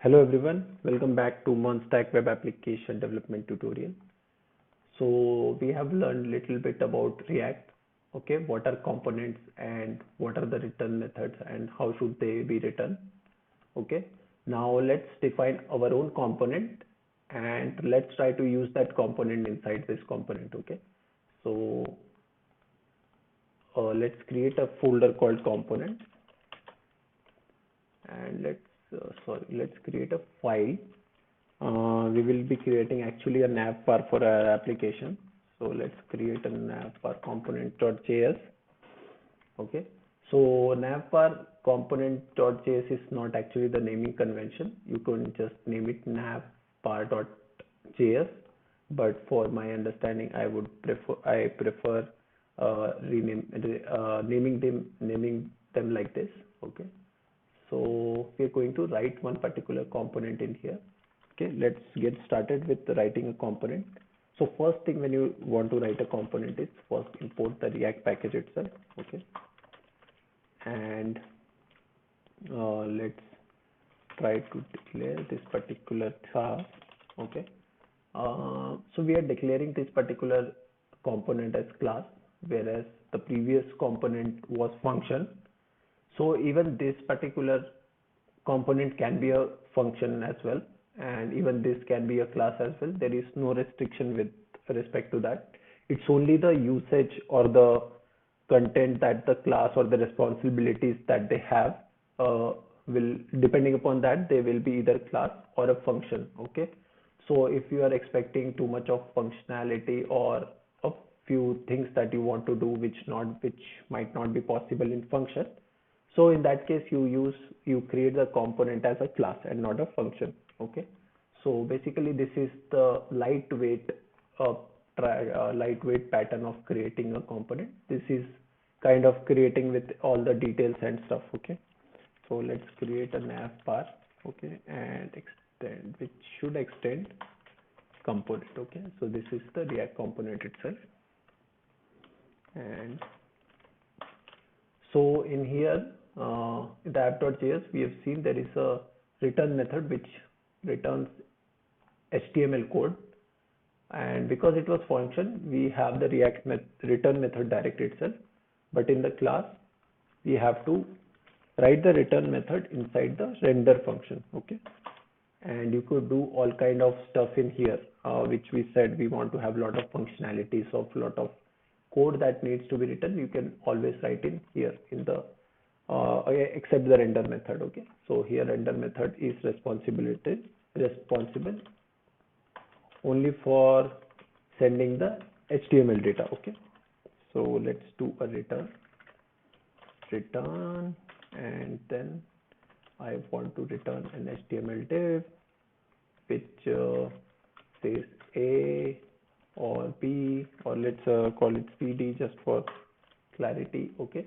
Hello everyone, welcome back to Monstack Web Application Development Tutorial. So we have learned little bit about React. Okay, what are components and what are the return methods and how should they be written. Okay, now let's define our own component and let's try to use that component inside this component. Okay, so let's create a folder called component and let's create a file. We will be creating actually a navbar for our application. So let's create a navbar component.js. Okay. So navbar component.js is not actually the naming convention. You can just name it navbar.js. But for my understanding, I prefer naming them like this. Okay. So we're going to write one particular component in here. Okay, let's get started with writing a component. So first thing when you want to write a component is first import the React package itself. Okay, and let's try to declare this particular class. Okay, so we are declaring this particular component as class, whereas the previous component was function. So even this particular component can be a function as well, and even this can be a class as well. There is no restriction with respect to that. It's only the usage or the content that the class or the responsibilities that they have will, depending upon that, they will be either class or a function. Okay, so if you are expecting too much of functionality or a few things that you want to do which might not be possible in function, so in that case you create the component as a class and not a function. Okay, so basically this is the uh, lightweight pattern of creating a component. This is kind of creating with all the details and stuff. Okay, so let's create a nav bar. Okay, and extend, which should extend component. Okay, so this is the React component itself. And so in here, in the app.js, we have seen there is a return method which returns HTML code. And because it was function, we have the return method direct itself. But in the class, we have to write the return method inside the render function. Okay, and you could do all kind of stuff in here, which we said we want to have a lot of functionalities of lot of code that needs to be written. You can always write in here in the except the render method. Okay, so here render method is responsible only for sending the HTML data. Okay, so let's do a return, and then I want to return an HTML div which says A or B, or let's call it CD just for clarity. Okay,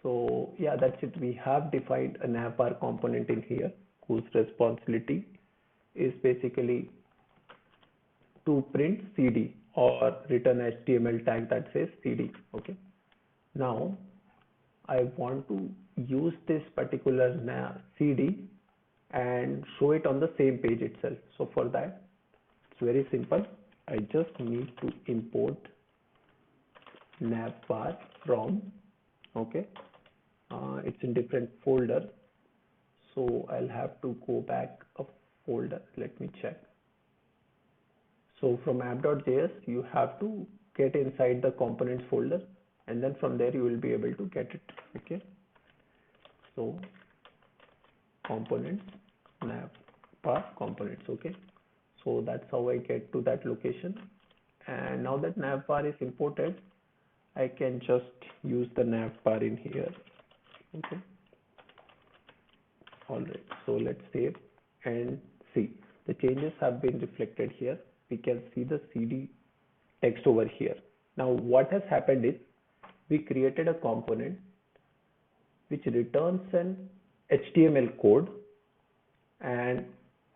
so yeah, that's it. We have defined a navbar component in here whose responsibility is basically to print CD or return HTML tag that says CD. Okay, now I want to use this particular CD and show it on the same page itself. So for that, it's very simple. I just need to import navbar from. Okay, it's in different folder, so I'll have to go back a folder. Let me check. So from app.js, you have to get inside the components folder, and then from there you will be able to get it. Okay, so components, navbar components. Okay, so that's how I get to that location. And now that navbar is imported, I can just use the navbar in here. Okay, all right, so let's save and see the changes have been reflected here. We can see the CD text over here. Now what has happened is we created a component which returns an HTML code, and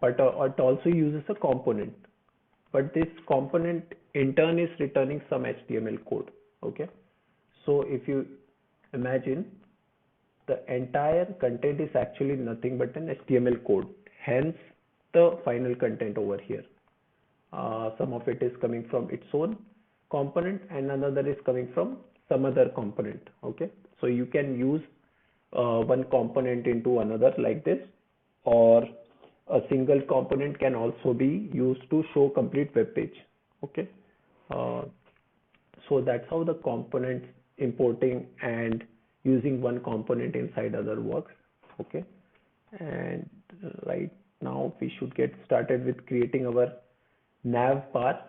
but it also uses a component, but this component in turn is returning some HTML code. Okay, so if you imagine, the entire content is actually nothing but an HTML code hence the final content over here. Some of it is coming from its own component and another is coming from some other component. Okay, so you can use one component into another like this, or a single component can also be used to show complete web page. Okay, uh, so that's how the components importing and using one component inside other works. Okay, and right now we should get started with creating our nav bar,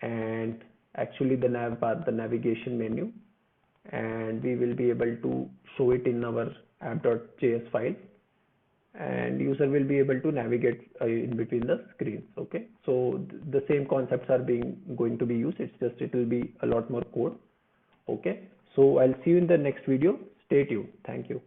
and actually the nav bar, the navigation menu, and we will be able to show it in our app.js file, and user will be able to navigate in between the screens. Okay, so the same concepts are being going to be used, it's just it will be a lot more code. Okay, so I'll see you in the next video. Stay tuned. Thank you.